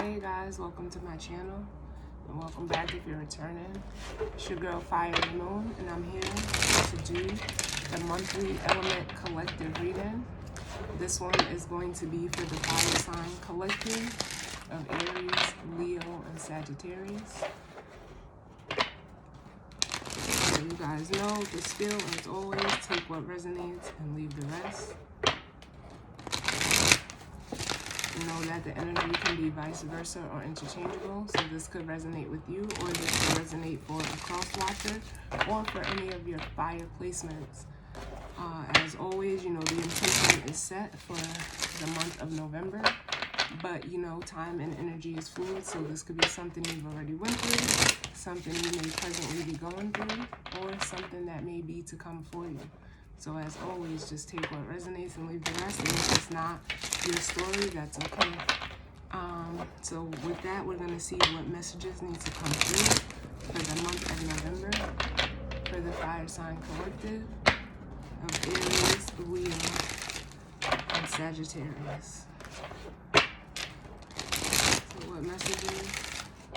Hey guys, welcome to my channel, and welcome back if you're returning. It's your girl Fire the Moon, and I'm here to do the monthly element collective reading. This one is going to be for the fire sign collective of Aries, Leo, and Sagittarius. So you guys know the spiel, as always, take what resonates and leave the rest. Know that the energy can be vice versa or interchangeable, so this could resonate with you, or this could resonate for a cross watcher or for any of your fire placements. As always, the intention is set for the month of November, but time and energy is fluid, so this could be something you've already went through, something you may presently be going through, or something that may be to come for you. So as always, just take what resonates and leave the rest. And if it's not your story, that's okay. So with that, we're going to see what messages need to come through for the month of November for the fire sign collective of Aries, Leo, and Sagittarius. So what messages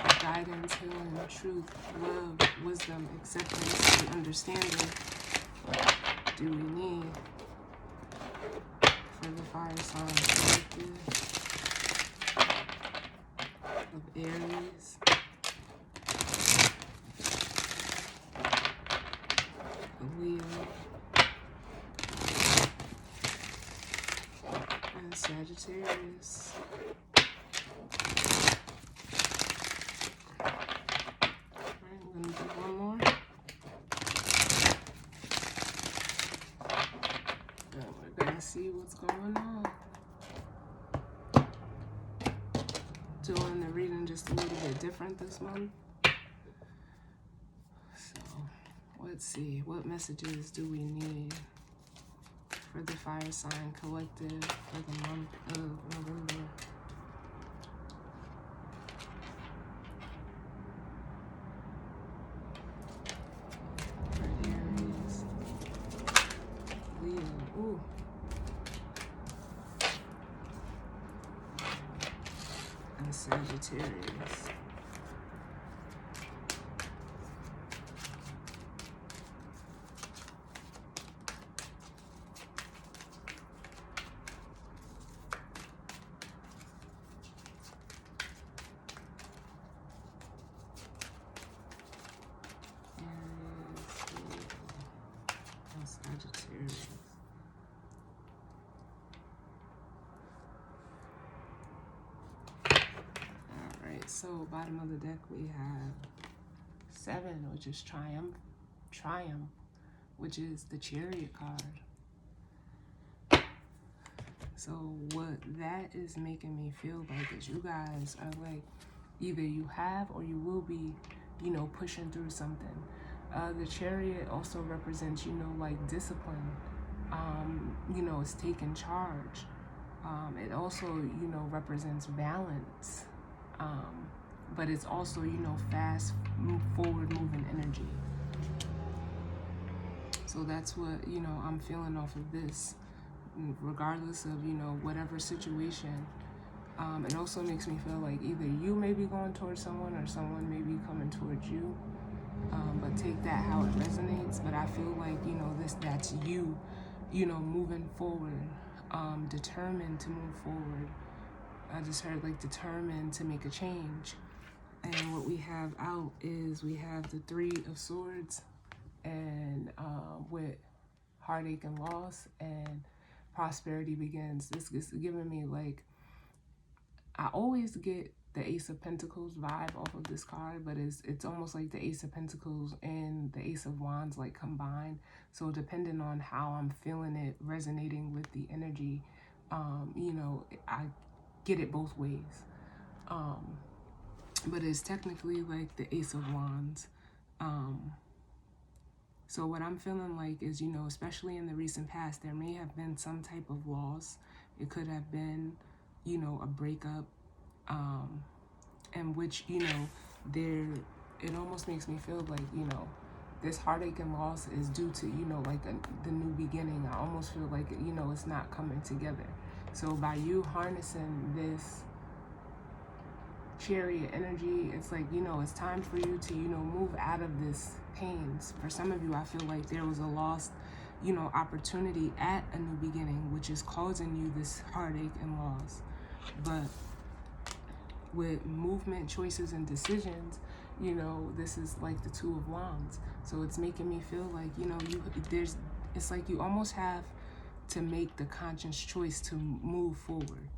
of guidance, healing, truth, love, wisdom, acceptance, and understanding do we need for the fire sign collective of Aries, Leo, and Sagittarius? Alright, I'm going to do one more. We're gonna see what's going on. Doing the reading just a little bit different this month. So let's see, what messages do we need for the fire sign collective for the month of November? For Aries, Leo, ooh. And Sagittarius. Sagittarius. Alright, so bottom of the deck we have 7, which is Triumph, which is the Chariot card. So what that is making me feel like is you guys are like, either you have or you will be, pushing through something. The Chariot also represents, like discipline. It's taking charge. It also, represents balance. But it's also, fast, forward moving energy. So that's what, I'm feeling off of this, regardless of, whatever situation. It also makes me feel like either you may be going towards someone or someone may be coming towards you. But take that how it resonates. But I feel like, that's you, moving forward, determined to move forward. I just heard like determined to make a change. And what we have out is we have the 3 of Swords, and with heartache and loss and prosperity begins. This is giving me like, I always get the Ace of Pentacles vibe off of this card, but it's almost like the Ace of Pentacles and the Ace of Wands like combined. So depending on how I'm feeling it, resonating with the energy, I get it both ways. But it's technically like the Ace of Wands. So what I'm feeling like is, especially in the recent past, there may have been some type of loss. It could have been, a breakup, in which, it almost makes me feel like, this heartache and loss is due to, like the new beginning. I almost feel like, it's not coming together. So by you harnessing this Chariot energy, it's like, you know, it's time for you to, you know, move out of this pains. For some of you, I feel like there was a lost, you know, opportunity at a new beginning, which is causing you this heartache and loss. But with movement, choices, and decisions, you know, this is like the Two of Wands. So it's making me feel like, you know, it's like you almost have to make the conscious choice to move forward.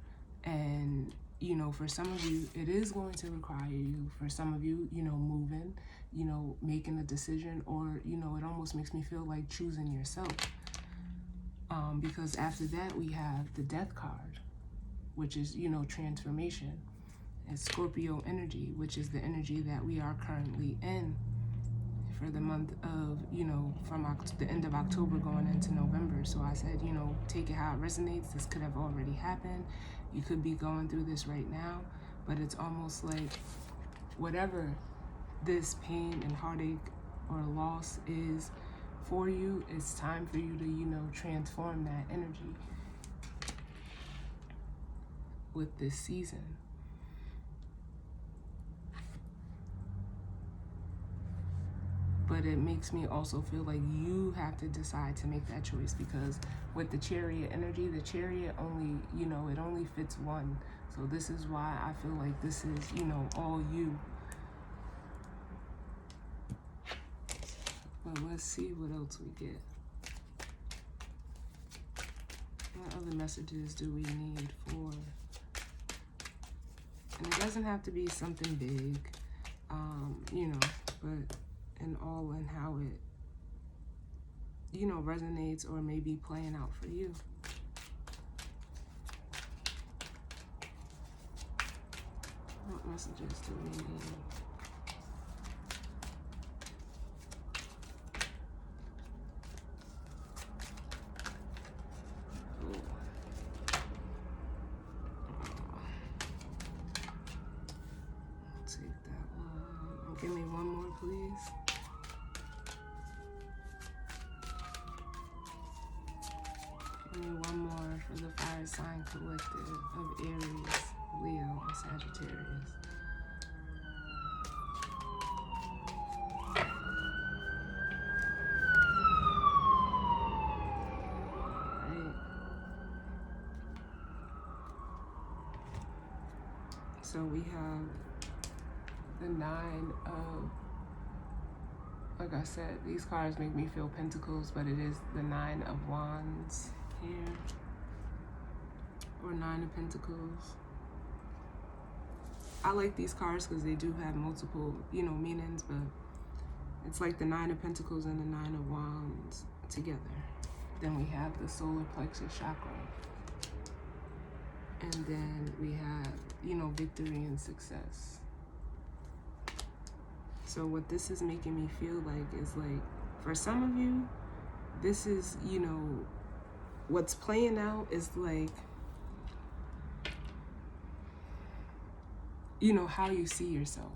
And, you know, for some of you, it is going to require you, for some of you, you know, moving, you know, making a decision, or, you know, it almost makes me feel like choosing yourself. Because after that, we have the Death card, which is, you know, transformation. It's Scorpio energy, which is the energy that we are currently in for the month of, you know, from the end of October going into November. So I said, you know, take it how it resonates. This could have already happened. You could be going through this right now, but it's almost like whatever this pain and heartache or loss is for you, it's time for you to, you know, transform that energy with this season. But it makes me also feel like you have to decide to make that choice, because with the Chariot energy, the Chariot only, you know, it only fits one. So this is why I feel like this is, you know, all you. But let's see what else we get. What other messages do we need for? And it doesn't have to be something big, you know, but and all in how it, you know, resonates or maybe playing out for you. What messages do we need? Take that one. Give me one more, please. Give me one more for the fire sign collective of Aries, Leo, and Sagittarius. Right. So we have the Nine of, like I said, these cards make me feel pentacles, but it is the Nine of Wands here, or Nine of Pentacles. I like these cards because they do have multiple, you know, meanings, but it's like the Nine of Pentacles and the Nine of Wands together. Then we have the solar plexus chakra. And then we have, you know, victory and success. So what this is making me feel like is like, for some of you, this is, you know, what's playing out is like, you know, how you see yourself.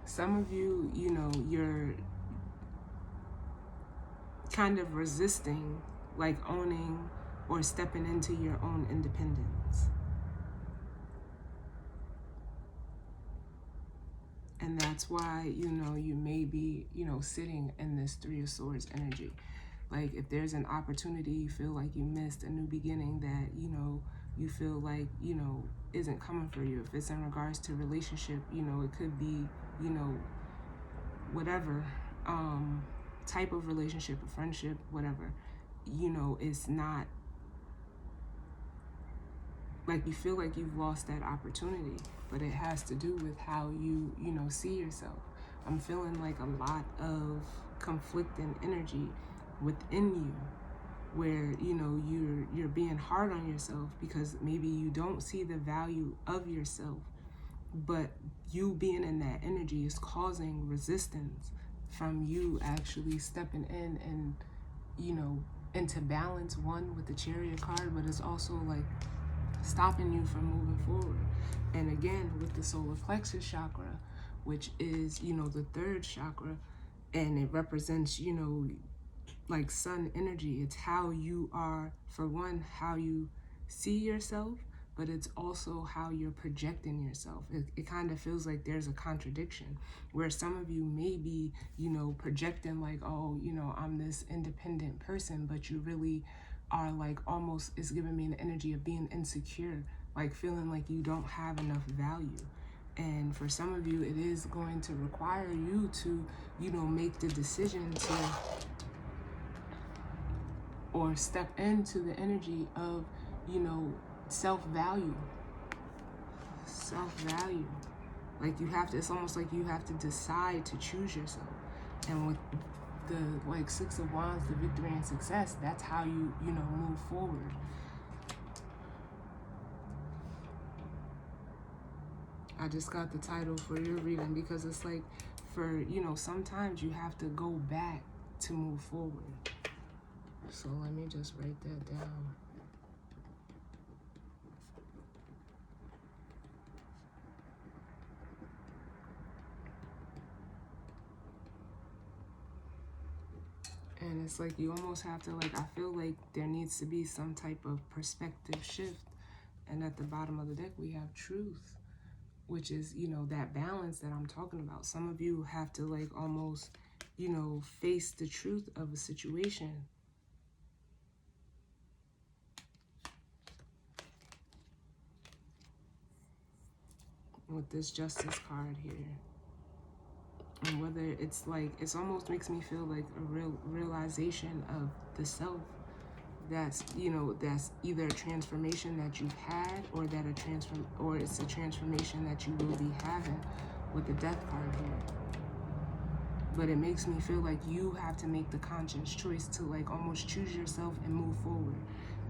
Some of you, you know, you're kind of resisting, like owning or stepping into your own independence. And that's why, you know, you may be, you know, sitting in this Three of Swords energy. Like if there's an opportunity you feel like you missed, a new beginning that, you know, you feel like, you know, isn't coming for you. If it's in regards to relationship, you know, it could be, you know, whatever type of relationship, a friendship, whatever, you know, it's not like you feel like you've lost that opportunity, but it has to do with how you know, see yourself. I'm feeling like a lot of conflicting energy within you, where, you know, you're being hard on yourself because maybe you don't see the value of yourself, but you being in that energy is causing resistance from you actually stepping in and, you know, into balance, one with the Chariot card, but it's also like stopping you from moving forward. And again, with the solar plexus chakra, which is, you know, the third chakra, and it represents, you know, like sun energy. It's how you are, for one, how you see yourself, but it's also how you're projecting yourself. It kind of feels like there's a contradiction where some of you may be, projecting like, oh, I'm this independent person, but you really are like almost, it's giving me an energy of being insecure, like feeling like you don't have enough value. And for some of you, it is going to require you to, make the decision to, or step into the energy of, self-value. Self-value. Like you have to, it's almost like you have to decide to choose yourself. And with the like Six of Wands, the victory and success, that's how you, move forward. I just got the title for your reading because it's like for, sometimes you have to go back to move forward. So let me just write that down. And it's like you almost have to, like, I feel like there needs to be some type of perspective shift. And at the bottom of the deck, we have truth, which is, that balance that I'm talking about. Some of you have to, like, almost, face the truth of a situation. With this Justice card here. And whether it's like, it's almost makes me feel like a real realization of the self that's, that's either a transformation that you've had or that it's a transformation that you will be having with the Death card here. But it makes me feel like you have to make the conscious choice to like almost choose yourself and move forward.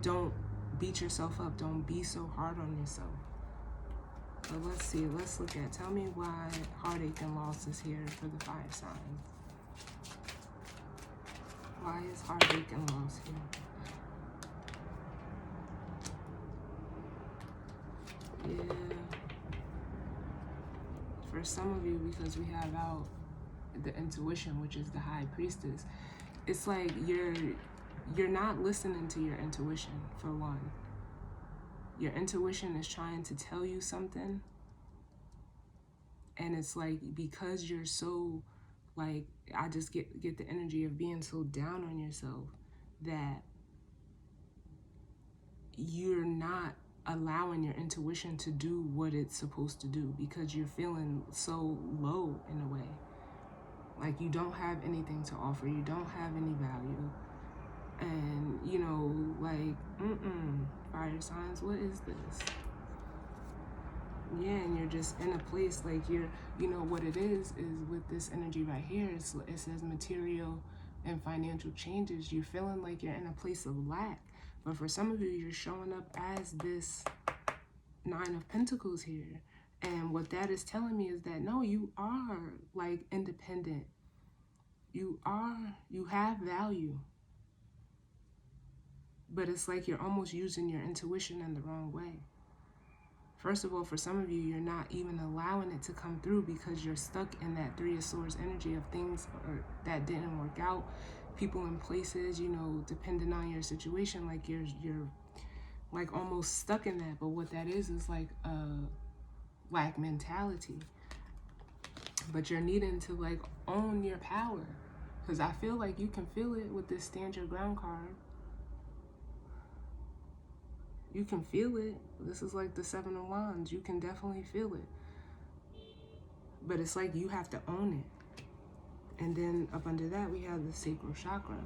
Don't beat yourself up. Don't be so hard on yourself. But let's see, let's look at, tell me why heartache and loss is here for the fire signs. Why is heartache and loss here? Yeah. For some of you, because we have out the intuition, which is the High Priestess, it's like you're not listening to your intuition, for one. Your intuition is trying to tell you something. And it's like, because you're so, like, I just get the energy of being so down on yourself that you're not allowing your intuition to do what it's supposed to do because you're feeling so low in a way. Like you don't have anything to offer. You don't have any value. And, like, fire signs, what is this? Yeah, and you're just in a place like you're, what it is with this energy right here, it says material and financial changes. You're feeling like you're in a place of lack. But for some of you, you're showing up as this Nine of Pentacles here. And what that is telling me is that, no, you are, like, independent. You have value. But it's like you're almost using your intuition in the wrong way. First of all, for some of you, you're not even allowing it to come through because you're stuck in that Three of Swords energy of things that didn't work out. People and places, depending on your situation, like you're like almost stuck in that. But what that is like a lack mentality. But you're needing to like own your power. Because I feel like you can feel it with this Stand Your Ground card. You can feel it. This is like the Seven of Wands. You can definitely feel it. But it's like you have to own it. And then up under that, we have the sacral chakra,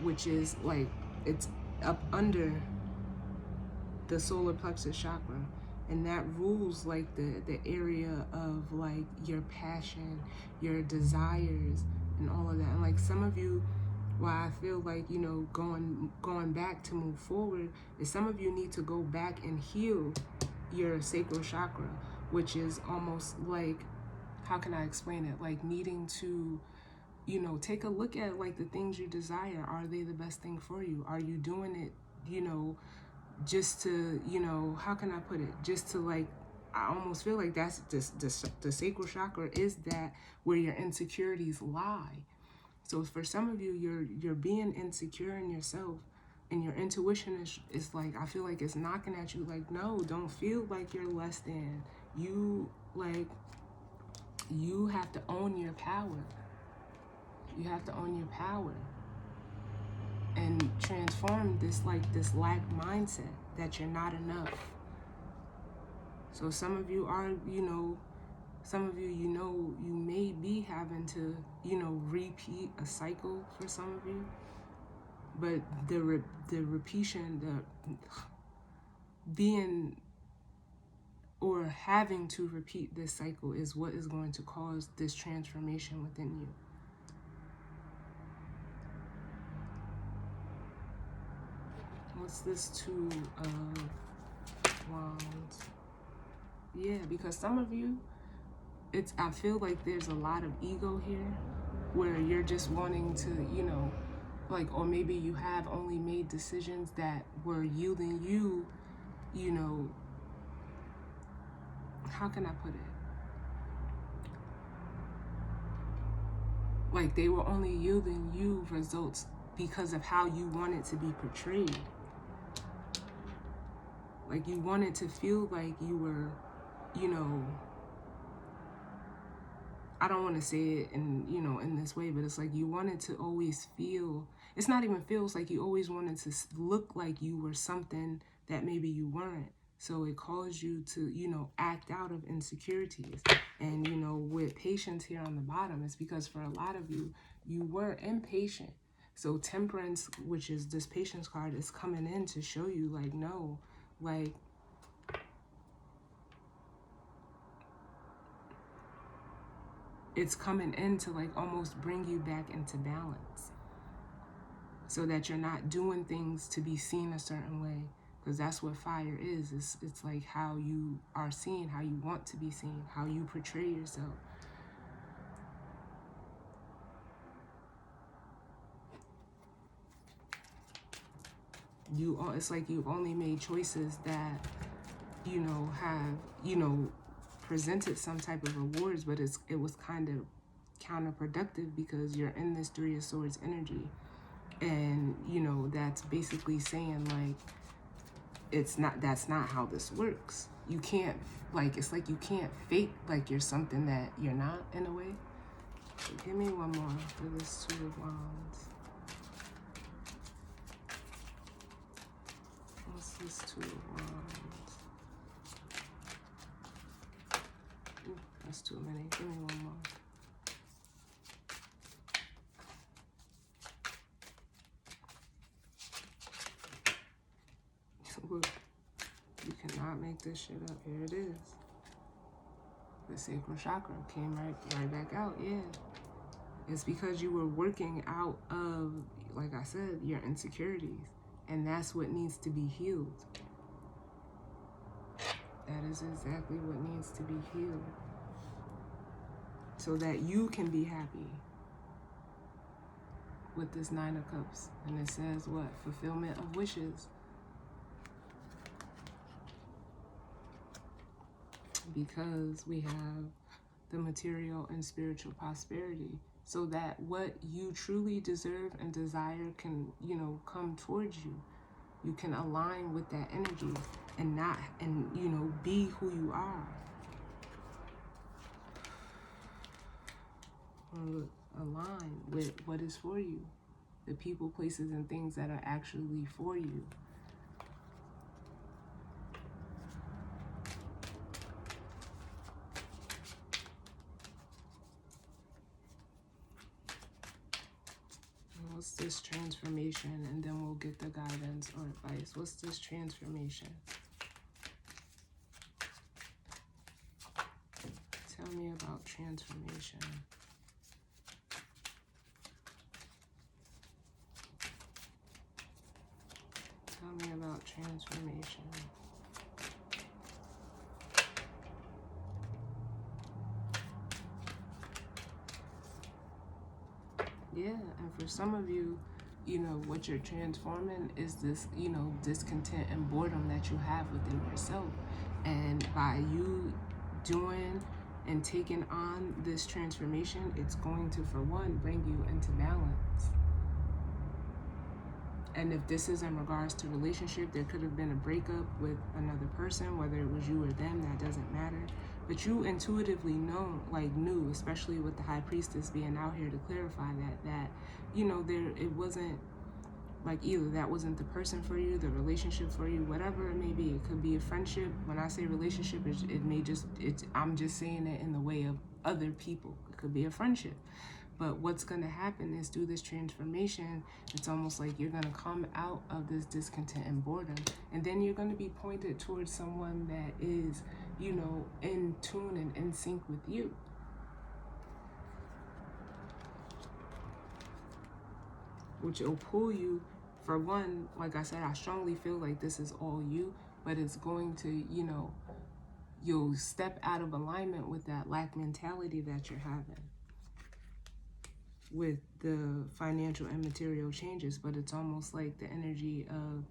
which is like, it's up under the solar plexus chakra. And that rules like the area of like your passion, your desires, and all of that. And like some of you, why I feel like, going back to move forward is some of you need to go back and heal your sacral chakra, which is almost like, how can I explain it? Like needing to, take a look at like the things you desire. Are they the best thing for you? Are you doing it, just to, how can I put it? Just to like, I almost feel like that's the sacral chakra is that where your insecurities lie. So for some of you, you're being insecure in yourself And your intuition is like, I feel like it's knocking at you like, no, don't feel like you're less than. You, like, you have to own your power. You have to own your power and transform this, like, this lack mindset that you're not enough. So some of you are, some of you, you may be having to, repeat a cycle for some of you. But the repetition, the being or having to repeat this cycle is what is going to cause this transformation within you. What's this Two of Wands? Yeah, because some of you, I feel like there's a lot of ego here where you're just wanting to, like, or maybe you have only made decisions that were yielding you, how can I put it? Like, they were only yielding you results because of how you wanted to be portrayed. Like, you wanted to feel like you were, I don't want to say it in this way, but it's like you wanted to always feel, it's not even feel, it's like you always wanted to look like you were something that maybe you weren't. So it caused you to, act out of insecurities. And, with patience here on the bottom, it's because for a lot of you, you were impatient. So temperance, which is this patience card, is coming in to show you like, no, like, it's coming in to like almost bring you back into balance so that you're not doing things to be seen a certain way. Because that's what fire is. It's like how you are seen, how you want to be seen, how you portray yourself. It's like you've only made choices that, have, presented some type of rewards, but it was kind of counterproductive because you're in this Three of Swords energy. And, that's basically saying like, that's not how this works. You can't, like, it's like you can't fake like you're something that you're not in a way. So give me one more for this Two of Wands. What's this Two of Wands? Ooh, that's too many. Give me one more. Look, you cannot make this shit up. Here it is. The sacral chakra came right back out. Yeah, it's because you were working out of, like I said, your insecurities, and that's what needs to be healed. That is exactly what needs to be healed, so that you can be happy with this Nine of Cups. And it says what? Fulfillment of wishes. Because we have the material and spiritual prosperity, so that what you truly deserve and desire can, come towards you. You can align with that energy and be who you are. Align with what is for you, the people, places, and things that are actually for you. What's this transformation? And then we'll get the guidance or advice. What's this transformation? Tell me about transformation. Tell me about transformation. Yeah, and for some of you, what you're transforming is this, discontent and boredom that you have within yourself. And by you doing and taking on this transformation, it's going to, for one, bring you into balance. And if this is in regards to relationship, there could have been a breakup with another person, whether it was you or them, that doesn't matter. But you intuitively knew, especially with the High Priestess being out here to clarify that it wasn't like either that wasn't the person for you, the relationship for you, whatever it may be. It could be a friendship. When I say relationship, I'm just saying it in the way of other people. It could be a friendship. But what's going to happen is through this transformation, it's almost like you're going to come out of this discontent and boredom. And then you're going to be pointed towards someone that is, in tune and in sync with you. Which will pull you, for one, like I said, I strongly feel like this is all you, but it's going to, you'll step out of alignment with that lack mentality that you're having with the financial and material changes. But it's almost like the energy of,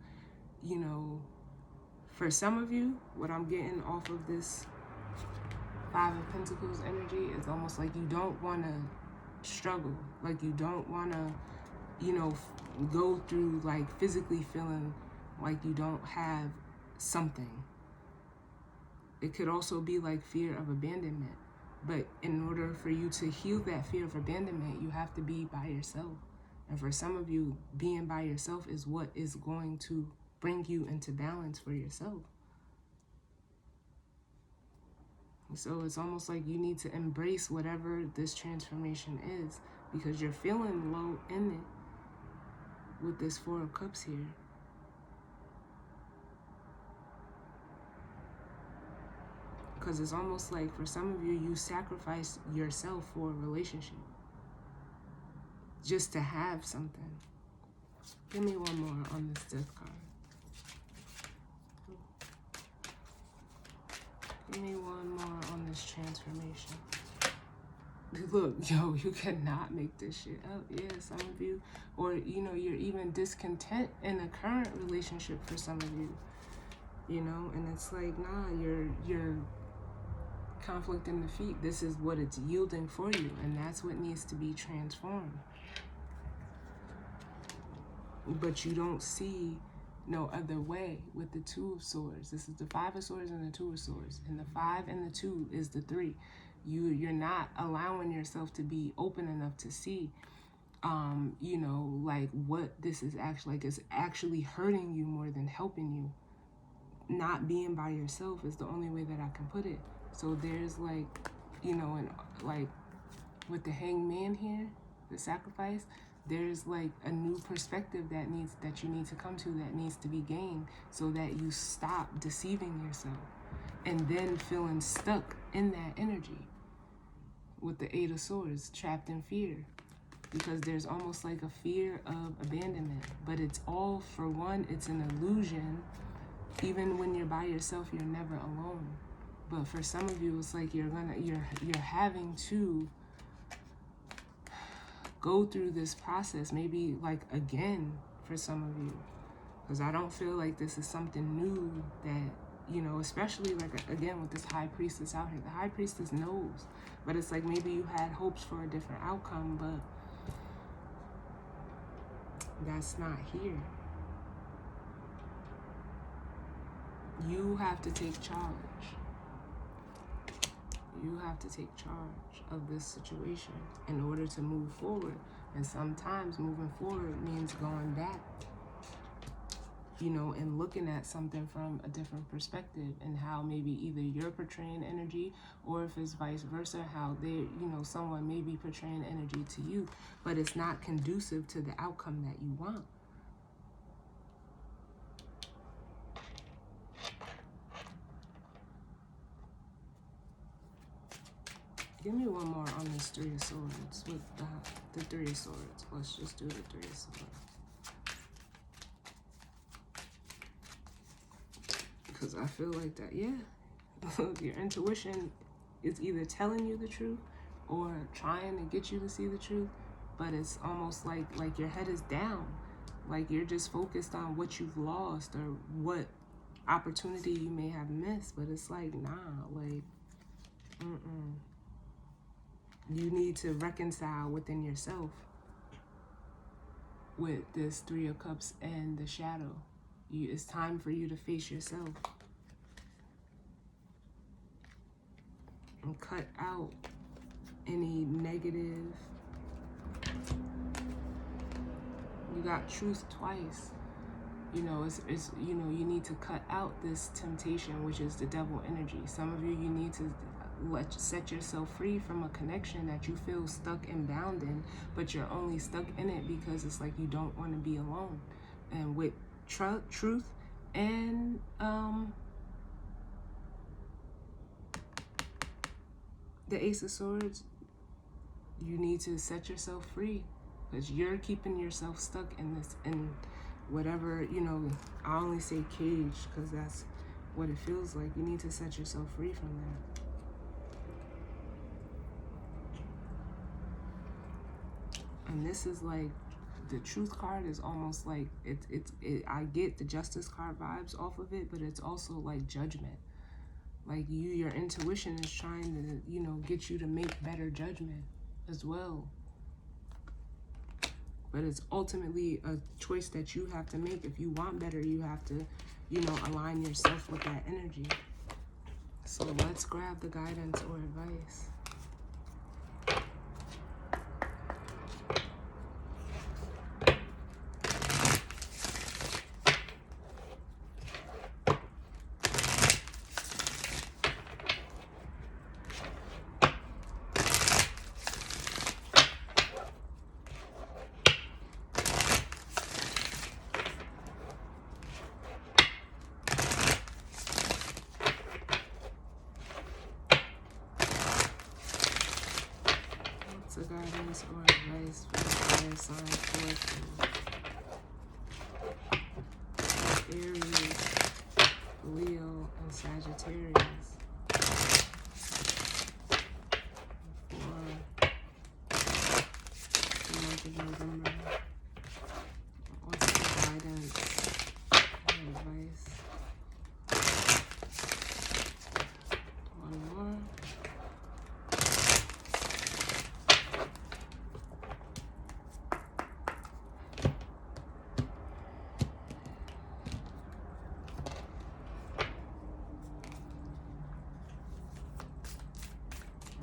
for some of you, what I'm getting off of this Five of Pentacles energy is almost like you don't want to struggle. Like you don't want to, go through like physically feeling like you don't have something. It could also be like fear of abandonment. But in order for you to heal that fear of abandonment, you have to be by yourself. And for some of you, being by yourself is what is going to bring you into balance for yourself. So it's almost like you need to embrace whatever this transformation is, because you're feeling low in it with this Four of Cups here. Because it's almost like for some of you, you sacrifice yourself for a relationship just to have something. Give me one more on this Death card. Give me one more on this transformation. Look, you cannot make this shit up. Yeah, some of you, or you're even discontent in a current relationship for some of you. And it's like, nah, you're conflict and defeat. This is what it's yielding for you, and that's what needs to be transformed. But you don't see no other way with the Two of Swords. This is the Five of Swords and the Two of Swords, and the 5 and the 2 is the 3. You're not allowing yourself to be open enough to see like what this is actually like. It's actually hurting you more than helping you. Not being by yourself is the only way that I can put it. So there's like, and like with the Hangman here, the sacrifice, there's like a new perspective that you need to come to, that needs to be gained, so that you stop deceiving yourself and then feeling stuck in that energy with the 8 of Swords, trapped in fear. Because there's almost like a fear of abandonment, but it's all, for one, it's an illusion. Even when you're by yourself, you're never alone. But for some of you, it's like you're having to go through this process, maybe like again for some of you, because I don't feel like this is something new that, especially like again with this High Priestess out here. The High Priestess knows, but it's like maybe you had hopes for a different outcome, but that's not here. You have to take charge. You have to take charge of this situation in order to move forward. And sometimes moving forward means going back, and looking at something from a different perspective, and how maybe either you're portraying energy, or if it's vice versa, how they, someone may be portraying energy to you, but it's not conducive to the outcome that you want. Give me one more on this 3 of Swords with the 3 of Swords. Let's just do the 3 of Swords. Because I feel like that, yeah, your intuition is either telling you the truth or trying to get you to see the truth, but it's almost like your head is down. Like you're just focused on what you've lost or what opportunity you may have missed, but it's like, nah, like, You need to reconcile within yourself. with this Three of Cups and the shadow. It's time for you to face yourself and cut out any negative. You got truth twice. You know, it's you know, you need to cut out this temptation, which is the devil energy. Some of you need to set yourself free from a connection that you feel stuck and bound in, but you're only stuck in it because it's like you don't want to be alone. And with truth and the Ace of Swords, you need to set yourself free, because you're keeping yourself stuck in this, in whatever, you know, I only say cage because that's what it feels like. You need to set yourself free from that. And this is like, the truth card is almost like, I get the justice card vibes off of it, but it's also like judgment. Like your intuition is trying to, you know, get you to make better judgment as well. But it's ultimately a choice that you have to make. If you want better, you have to, you know, align yourself with that energy. So let's grab the guidance or advice. The guidance or advice for the fire sign collective. Aries, Leo, and Sagittarius. For the month of November. What's the guidance and advice? One more.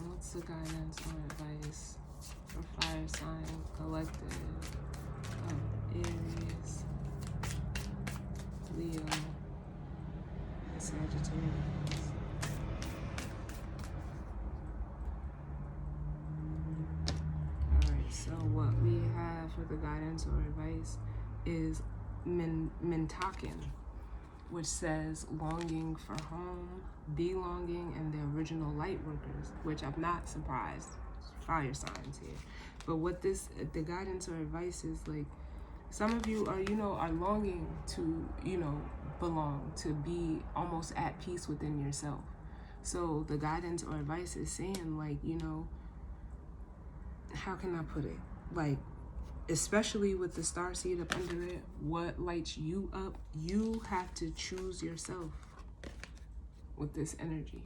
What's the guidance or advice for fire sign collective of Aries, Leo, and Sagittarius? Alright, so what we have for the guidance or advice is Mintakin, which says longing for home, belonging, and the original light workers, which I'm not surprised, fire signs here. But what this, the guidance or advice is like, some of you are, you know, are longing to, you know, belong, to be almost at peace within yourself. So the guidance or advice is saying like, you know, how can I put it? Like, especially with the star seed up under it, what lights you up, you have to choose yourself with this energy.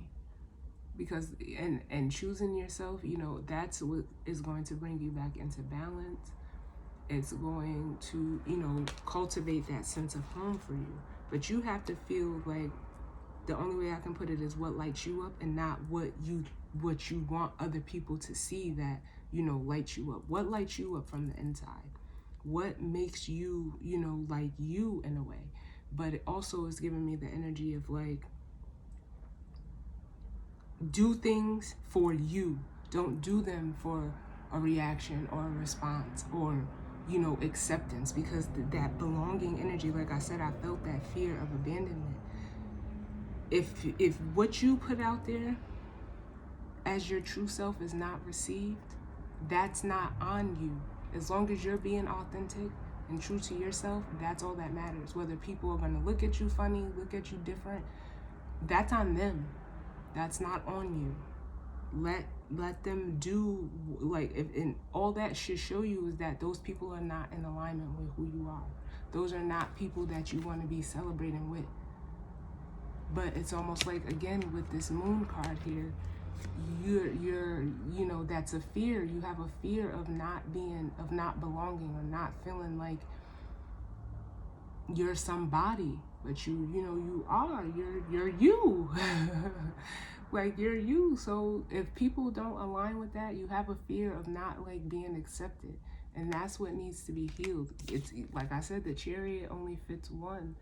Because, and choosing yourself, you know, that's what is going to bring you back into balance. It's going to, you know, cultivate that sense of home for you. But you have to feel like, the only way I can put it is what lights you up, and not what you want other people to see that, you know, lights you up. What lights you up from the inside? What makes you, you know, like you in a way? But it also is giving me the energy of like, do things for you. Don't do them for a reaction or a response or, you know, acceptance. Because that belonging energy, like I said, I felt that fear of abandonment. If what you put out there as your true self is not received, that's not on you. As long as you're being authentic and true to yourself, that's all that matters. Whether people are going to look at you funny, look at you different, that's on them. That's not on you. Let them do, like, and all that should show you is that those people are not in alignment with who you are. Those are not people that you want to be celebrating with. But it's almost like, again, with this moon card here, you know, that's a fear. You have a fear of not belonging, or not feeling like you're somebody, but you know, you're you. Like, you're you. So if people don't align with that, you have a fear of not like being accepted, and that's what needs to be healed. It's like I said, the Chariot only fits one.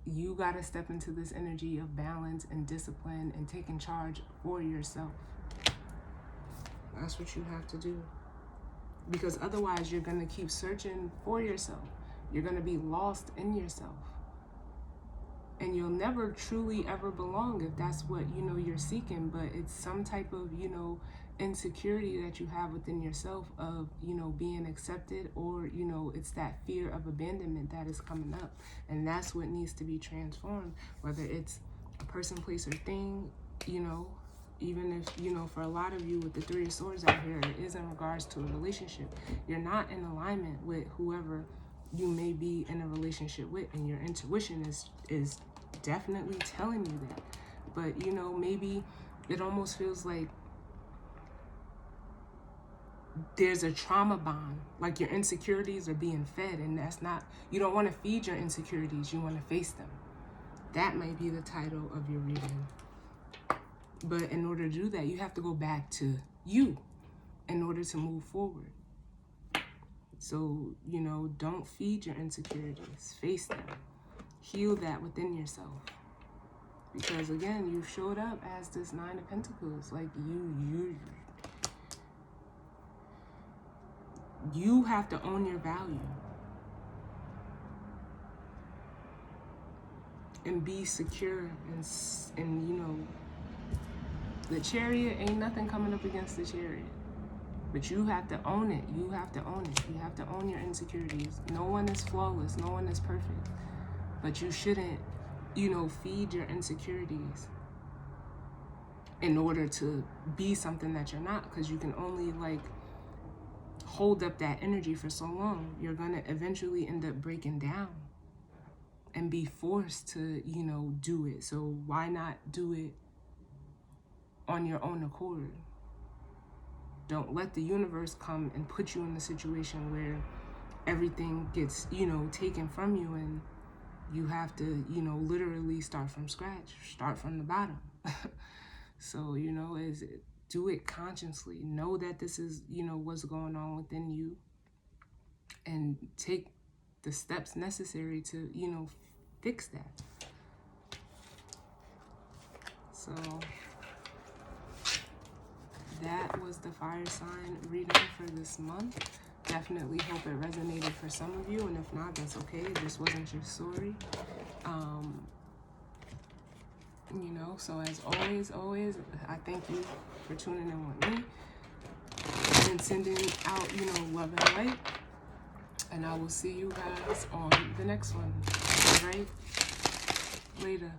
You got to step into this energy of balance and discipline and taking charge for yourself. That's what you have to do, because otherwise you're going to keep searching for yourself. You're going to be lost in yourself, and you'll never truly ever belong if that's what, you know, you're seeking. But it's some type of, you know, insecurity that you have within yourself of, you know, being accepted, or, you know, it's that fear of abandonment that is coming up, and that's what needs to be transformed. Whether it's a person, place, or thing, you know, even if, you know, for a lot of you with the Three of Swords out here, it is in regards to a relationship. You're not in alignment with whoever you may be in a relationship with, and your intuition is definitely telling you that. But, you know, maybe it almost feels like there's a trauma bond, like your insecurities are being fed, and that's not, you don't want to feed your insecurities, you want to face them. That might be the title of your reading. But in order to do that, you have to go back to you in order to move forward. So, you know, don't feed your insecurities, face them, heal that within yourself. Because again, you showed up as this Nine of Pentacles. Like, you have to own your value and be secure, and you know, the Chariot, ain't nothing coming up against the Chariot. But you have to own it. You have to own it. You have to own your insecurities. No one is flawless. No one is perfect. But you shouldn't, you know, feed your insecurities in order to be something that you're not, because you can only like hold up that energy for so long. You're gonna eventually end up breaking down and be forced to, you know, do it. So why not do it on your own accord? Don't let the universe come and put you in a situation where everything gets, you know, taken from you, and you have to, you know, literally start from scratch, start from the bottom. So, you know, do it consciously. Know that this is, you know, what's going on within you, and take the steps necessary to, you know, fix that. So that was the fire sign reading for this month. Definitely hope it resonated for some of you, and if not, that's okay. It just wasn't your story. You know, so as always, I thank you for tuning in with me and sending out, you know, love and light. And I will see you guys on the next one. All right? Later.